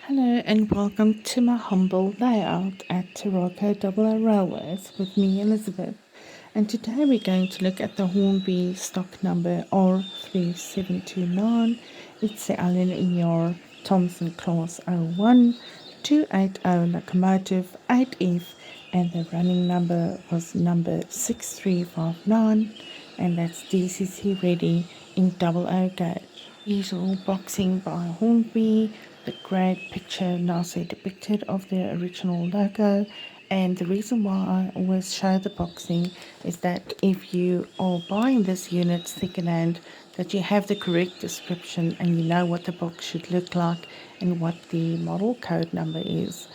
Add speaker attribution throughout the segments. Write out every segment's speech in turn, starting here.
Speaker 1: Hello and welcome to my humble layout at Taroko Double Railways with me, Elizabeth. And today we're going to look at the Hornby stock number R3729. It's the Allen in your Thompson Class 01 280 locomotive 8F, and the running number was number 6359, and that's DCC ready in double O gauge. Usual boxing by Hornby, the great picture nicely depicted of the original logo. And the reason why I always show the boxing is that if you are buying this unit secondhand, that you have the correct description and you know what the box should look like and what the model code number is.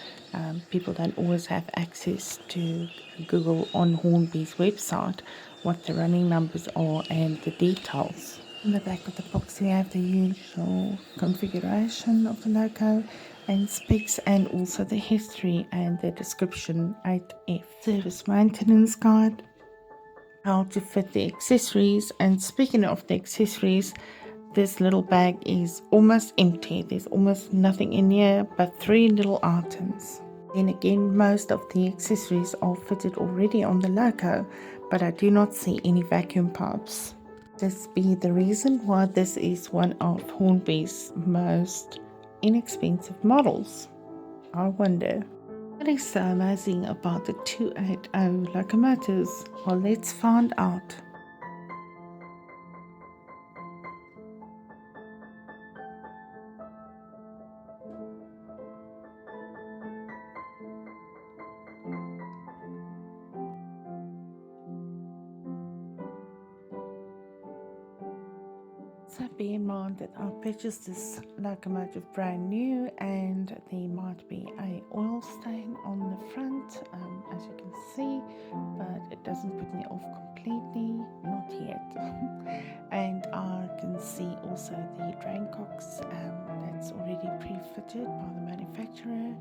Speaker 1: People don't always have access to Google on Hornby's website what the running numbers are and the details. In the back of the box we have the usual configuration of the logo and specs, and also the history and the description 8F. Service maintenance guide, how to fit the accessories. And speaking of the accessories, this little bag is almost empty. There's almost nothing in here but 3 little items. Then again, most of the accessories are fitted already on the logo, but I do not see any vacuum pipes. This be the reason why this is one of Hornby's most inexpensive models. I wonder. What is so amazing about the 280 locomotives? Well, let's find out. So bear in mind that I purchased this locomotive brand new, and there might be a oil stain on the front, as you can see, but it doesn't put me off completely, not yet. And I can see also the drain cocks that's already pre-fitted by the manufacturer,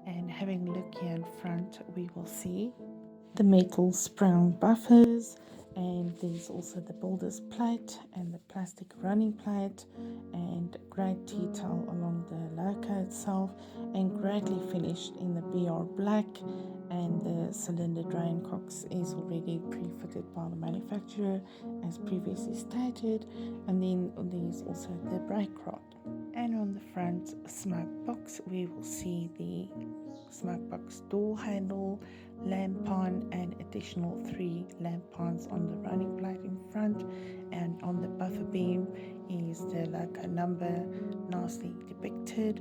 Speaker 1: and having a look here in front we will see the metal sprung buffers, and there's also the builder's plate and the plastic running plate, and great detail along the loco itself, and greatly finished in the BR black. And the cylinder drain cocks is already pre-fitted by the manufacturer as previously stated. And then there's also the brake rod, and on the front smoke box we will see the smoke box door handle, lamp pine, and additional 3 lamp pines on the running plate in front. And on the buffer beam is the logo number nicely depicted,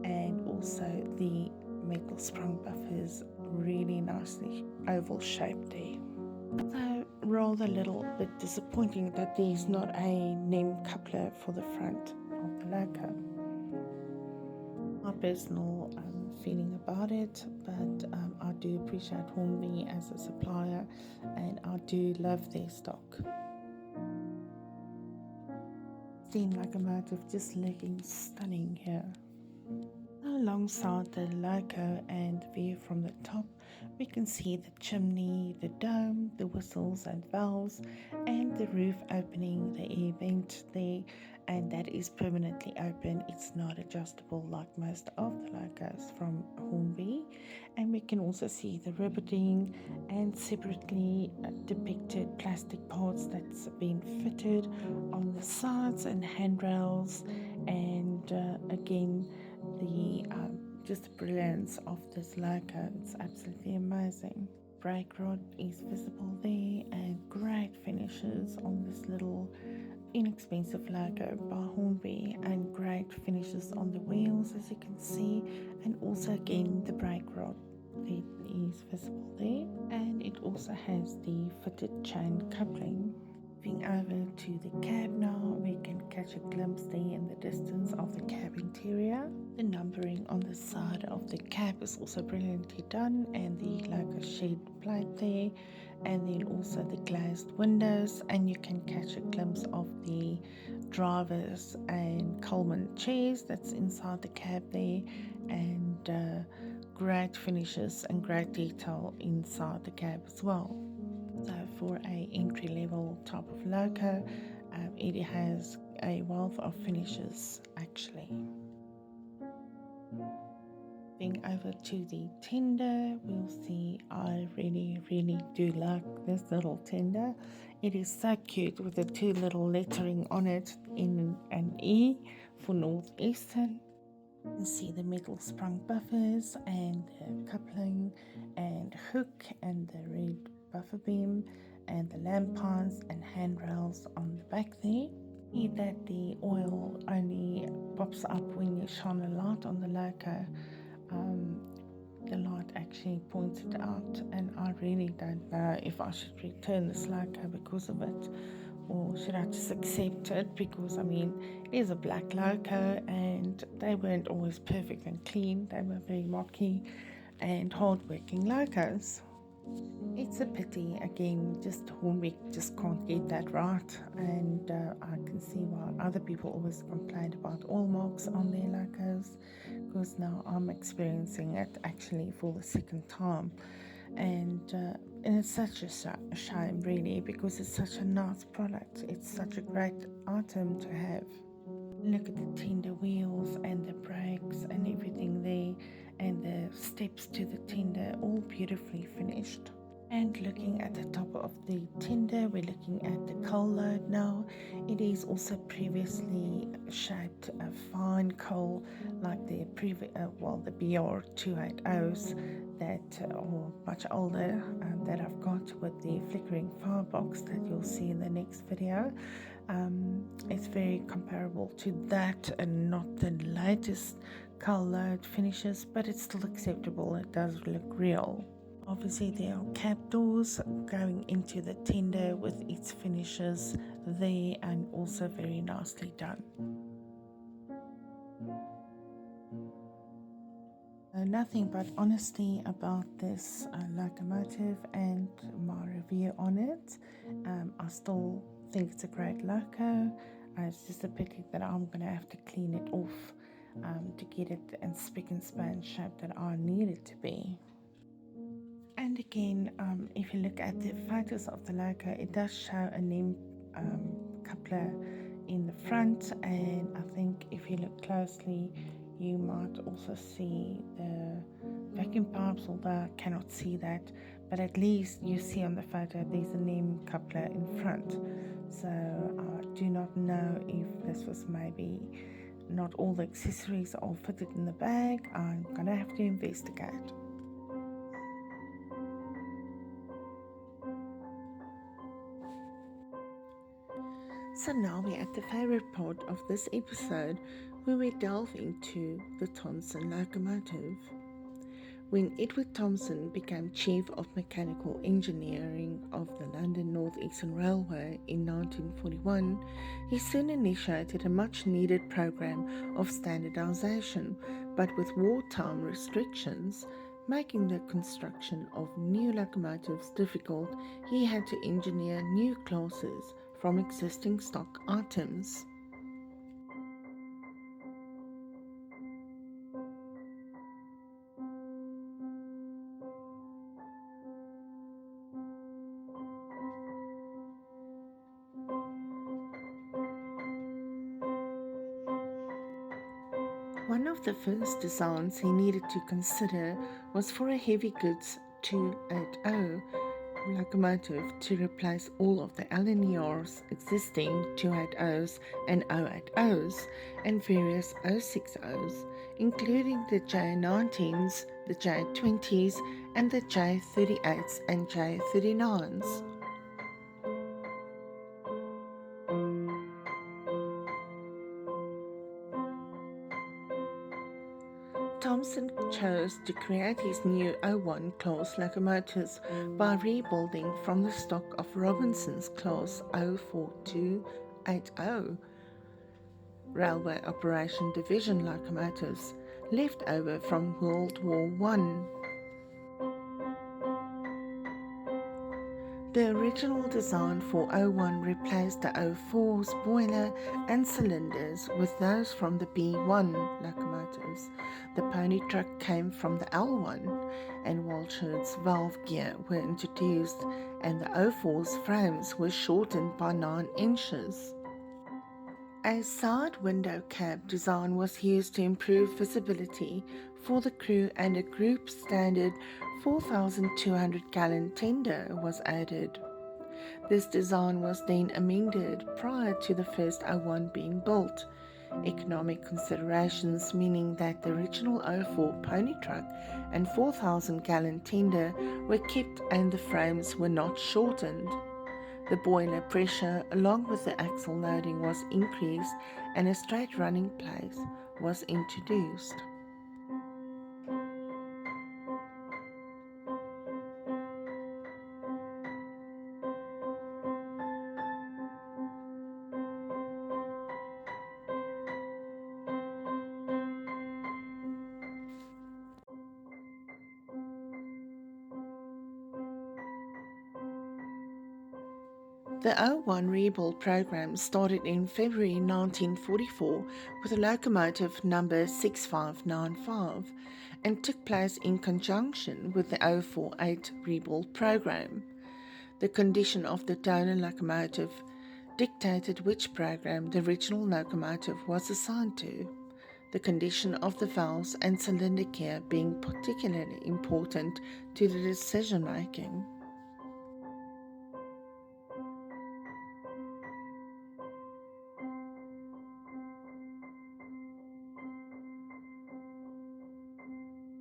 Speaker 1: and also the metal sprung buffers really nicely oval shaped there. So rather a little bit disappointing that there's not a NEM coupler for the front of the logo. My personal feeling about it, but I do appreciate Hornby as a supplier, and I do love their stock. Steam locomotive just looking stunning here. Alongside the logo and view from the top, we can see the chimney, the dome, the whistles and valves, and the roof opening, the air vent there, and that is permanently open. It's not adjustable like most of the logos from Hornby. And we can also see the riveting and separately depicted plastic parts that's been fitted on the sides and handrails, and again the just the brilliance of this logo. It's absolutely amazing. Brake rod is visible there, and great finishes on this little inexpensive logo by Hornby, and great finishes on the wheels as you can see, and also again the brake rod that is visible there, and it also has the fitted chain coupling. Moving over to the cab now, we can catch a glimpse there in the distance of the cab interior. The numbering on the side of the cab is also brilliantly done, and the logo shed plate there, and then also the glazed windows, and you can catch a glimpse of the drivers and Coleman chairs that's inside the cab there, and great finishes and great detail inside the cab as well. So for a entry-level type of loco, it has a wealth of finishes actually. going over to the tender, we'll see I really do like this little tender. It is so cute with the two little lettering on it, N and E for northeastern. You can see the metal sprung buffers and the coupling and hook and the red buffer beam and the lamp pines and handrails on the back there. See that the oil only pops up when you shine a light on the loco. The light actually points it out, and I really don't know if I should return this loco because of it, or should I just accept it, because I mean it is a black loco and they weren't always perfect and clean. They were very mocky and hard-working locos. It's a pity, again, just Hornby just can't get that right, and I can see why other people always complain about oil marks on their locos, because now I'm experiencing it actually for the second time, and it's such a shame really, because it's such a nice product. It's such a great item to have. Look at the tender wheels and the brakes and everything there, and the steps to the tender, all beautifully finished. And looking at the top of the tender, we're looking at the coal load now. It is also previously shaped a fine coal, like the the BR 280s that are much older, that I've got with the flickering firebox that you'll see in the next video. It's very comparable to that and not the latest coal load finishes, but it's still acceptable. It does look real. Obviously there are cab doors going into the tender with its finishes there, and also very nicely done. Nothing but honesty about this locomotive and my review on it. I still think it's a great loco. It's just a pity that I'm going to have to clean it off to get it in spick and span shape that I need it to be. And again, if you look at the photos of the loco, it does show a name coupler in the front, and I think if you look closely you might also see the vacuum pipes, although I cannot see that, but at least you see on the photo there's a name coupler in front. So I do not know if this was maybe not all the accessories are fitted in the bag. I'm gonna have to investigate. So now we're at the favorite part of this episode, where we delve into the Thompson locomotive. When Edward Thompson became Chief of Mechanical Engineering of the London North Eastern Railway in 1941, he soon initiated a much needed program of standardization, but with wartime restrictions making the construction of new locomotives difficult, he had to engineer new classes from existing stock items. One of the first designs he needed to consider was for a heavy goods 280 locomotive to replace all of the LNER's existing 280s and 080s and various 060s, including the J19s, the J20s, and the J38s and J39s. Thompson chose to create his new 01 class locomotives by rebuilding from the stock of Robinson's class 04280 Railway Operation Division locomotives left over from World War I. The original design for 01 replaced the 04's boiler and cylinders with those from the B1 locomotives. The pony truck came from the L1, and Walshard's valve gear were introduced, and the 04's frames were shortened by 9 inches. A side window cab design was used to improve visibility for the crew, and a group standard 4,200-gallon tender was added. This design was then amended prior to the first O1 being built. Economic considerations meaning that the original O4 pony truck and 4,000-gallon tender were kept and the frames were not shortened. The boiler pressure along with the axle loading was increased and a straight running place was introduced. The O1 rebuild program started in February 1944 with a locomotive number 6595 and took place in conjunction with the 048 rebuild program. The condition of the donor locomotive dictated which program the original locomotive was assigned to, the condition of the valves and cylinder gear being particularly important to the decision making.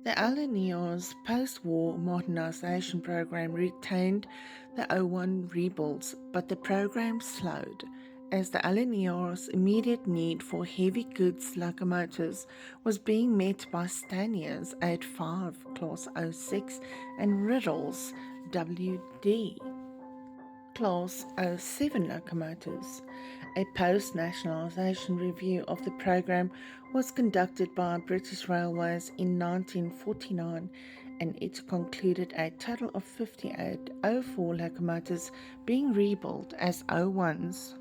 Speaker 1: The Alanior's post-war modernization program retained the O1 rebuilds, but the program slowed as the Alanior's immediate need for heavy goods locomotives was being met by Stanier's 85 Class 06 and Riddle's WD Class 07 locomotives. A post-nationalisation review of the program was conducted by British Railways in 1949 and it concluded a total of 58 O4 locomotives being rebuilt as O1s.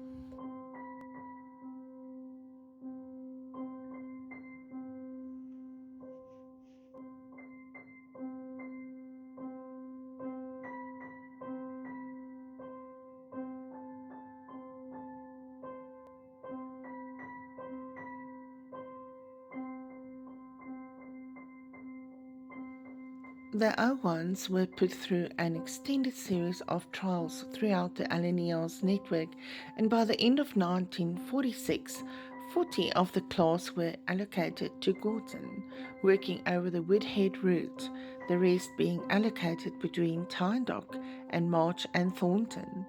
Speaker 1: The O1s were put through an extended series of trials throughout the Alanior's network, and by the end of 1946, 40 of the class were allocated to Gorton, working over the Woodhead route, the rest being allocated between Tyndalk and March and Thornton.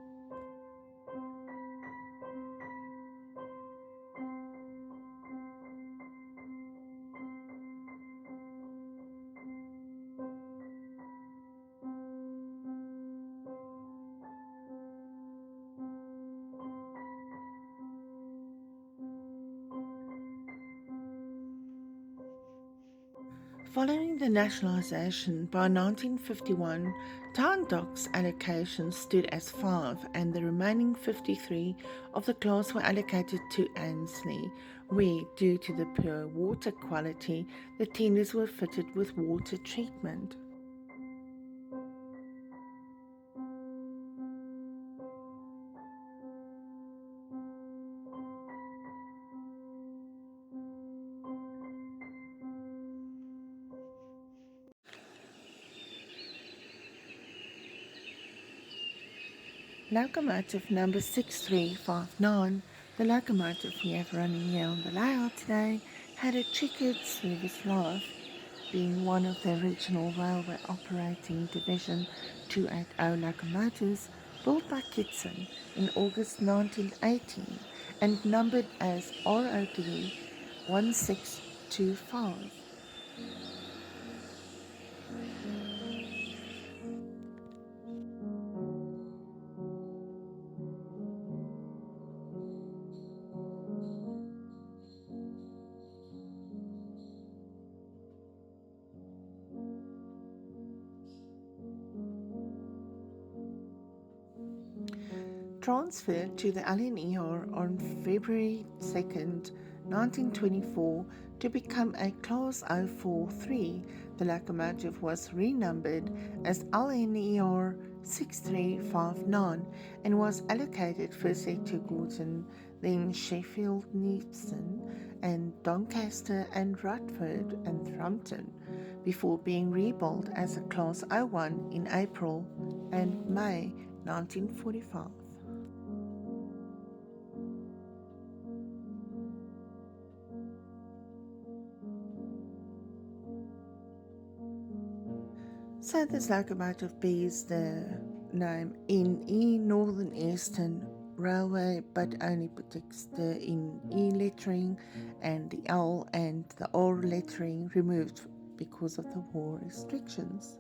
Speaker 1: Following the nationalisation by 1951, Tyndalk's allocation stood as 5 and the remaining 53 of the class were allocated to Ainsley, where, due to the poor water quality, the tenders were fitted with water treatment. Locomotive number 6359, the locomotive we have running here on the layout today, had a checkered service life, being one of the original railway operating division 280 locomotives built by Kitson in August 1918 and numbered as ROD 1625. Transferred to the Alanior on February 2nd, 1924 to become a Class 043, the locomotive was renumbered as Alanior 6359 and was allocated firstly to Gorton, then Sheffield, Newton, and Doncaster and Rutford and Thompson, before being rebuilt as a Class 01 in April and May 1945. So this locomotive bears the name NE, Northern Eastern Railway, but only protects the NE lettering and the L and the R lettering removed because of the war restrictions.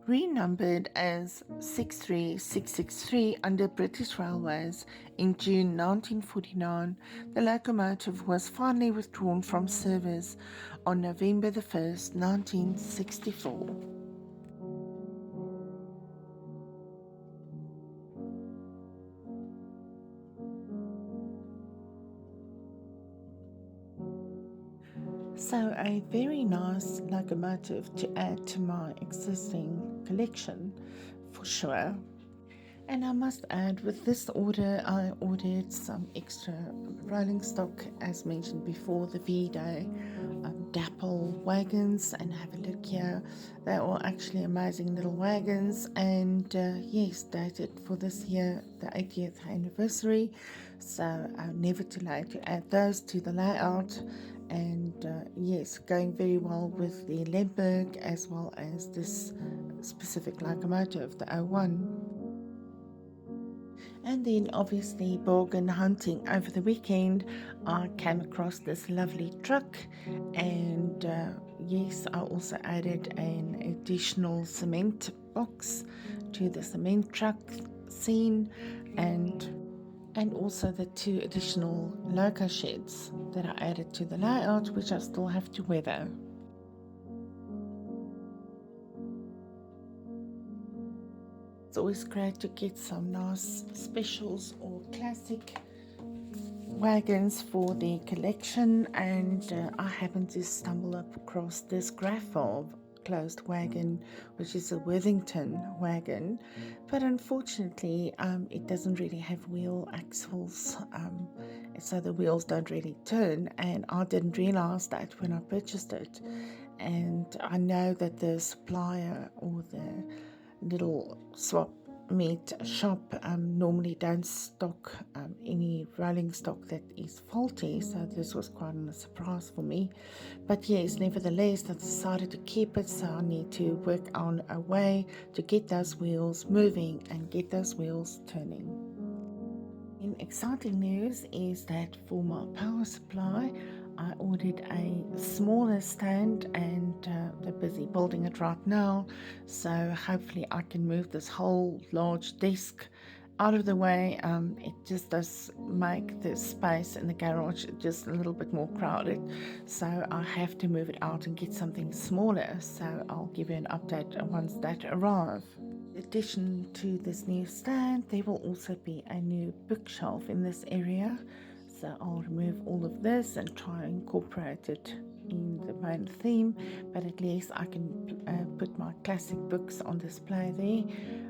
Speaker 1: Renumbered as 63663 under British Railways in June 1949, the locomotive was finally withdrawn from service on November 1st, 1964. So a very nice locomotive to add to my existing collection, for sure. And I must add, with this order, I ordered some extra rolling stock, as mentioned before, the V-Day Dapple wagons, and have a look here. They are actually amazing little wagons, and yes, dated for this year, the 80th anniversary, so never too late to add those to the layout. And yes, going very well with the Lemberg as well as this specific locomotive, the 01. And then obviously bargain hunting over the weekend, I came across this lovely truck, and yes, I also added an additional cement box to the cement truck scene, and also the 2 additional loco sheds that I added to the layout, which I still have to weather. It's always great to get some nice specials or classic wagons for the collection, and I happened to stumble up across this Grafov closed wagon, which is a Worthington wagon, but unfortunately it doesn't really have wheel axles, so the wheels don't really turn, and I didn't realize that when I purchased it. And I know that the supplier or the little swap meat shop normally don't stock any rolling stock that is faulty, so this was quite a surprise for me. But yes, nevertheless, I decided to keep it, so I need to work on a way to get those wheels moving and get those wheels turning. In exciting news is that for my power supply, I ordered a smaller stand, and they're busy building it right now, so hopefully I can move this whole large desk out of the way. It just does make the space in the garage just a little bit more crowded, so I have to move it out and get something smaller, so I'll give you an update once that arrives. In addition to this new stand, there will also be a new bookshelf in this area, so I'll remove all of this and try and incorporate it in the main theme, but at least I can put my classic books on display there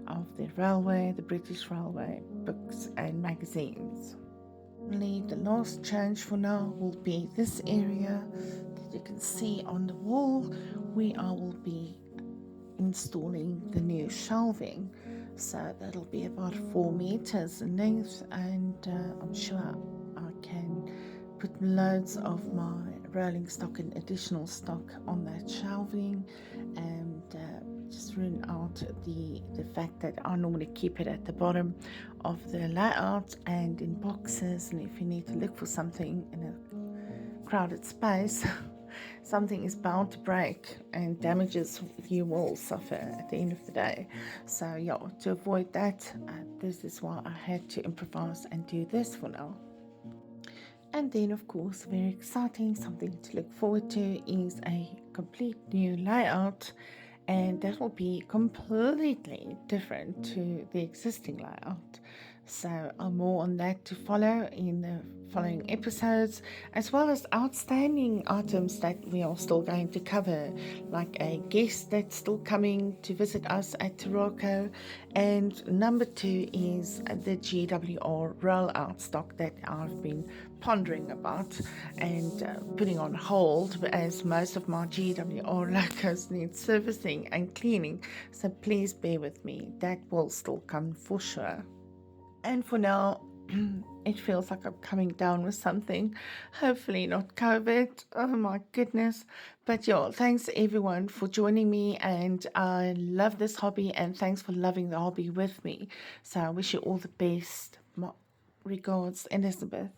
Speaker 1: of the railway, the British Railway books and magazines. Finally, the last change for now will be this area that you can see on the wall, where I will be installing the new shelving, so that'll be about 4 meters in length, and I'm sure I can put loads of my rolling stock and additional stock on that shelving, and just run out the fact that I normally keep it at the bottom of the layout and in boxes, and if you need to look for something in a crowded space something is bound to break, and damages you will suffer at the end of the day. So yeah, to avoid that, this is why I had to improvise and do this for now. And then of course, very exciting, something to look forward to is a complete new layout, and that will be completely different to the existing layout. So more on that to follow in the following episodes, as well as outstanding items that we are still going to cover, like a guest that's still coming to visit us at Taroko. And number 2 is the GWR rollout stock that I've been pondering about and putting on hold, as most of my GWR locos need servicing and cleaning. So please bear with me, that will still come for sure. And for now, it feels like I'm coming down with something. Hopefully not COVID. Oh my goodness. But yeah, thanks everyone for joining me. And I love this hobby, and thanks for loving the hobby with me. So I wish you all the best. Regards, Elizabeth.